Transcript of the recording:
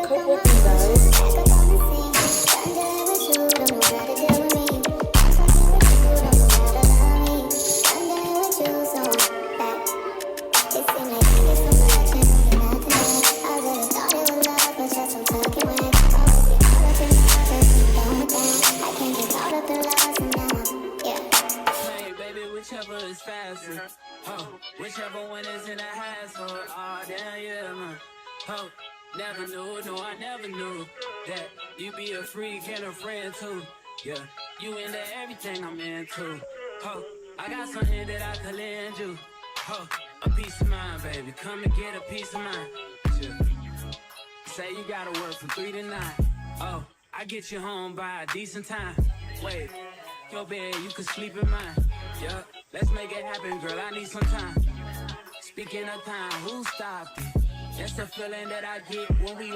cope with anxiety? Whichever is faster, whichever one is in a hassle, oh damn yeah man, never knew, no I never knew that you be a freak and a friend too, yeah, you into everything I'm into, I got something that I could lend you, a piece of mind baby, come and get a piece of mind, yeah. Say you gotta work from 3 to 9, I get you home by a decent time, wait, your bed you can sleep in mine. Yeah, let's make it happen, girl, I need some time. Speaking of time, who stopped it? That's the feeling that I get when we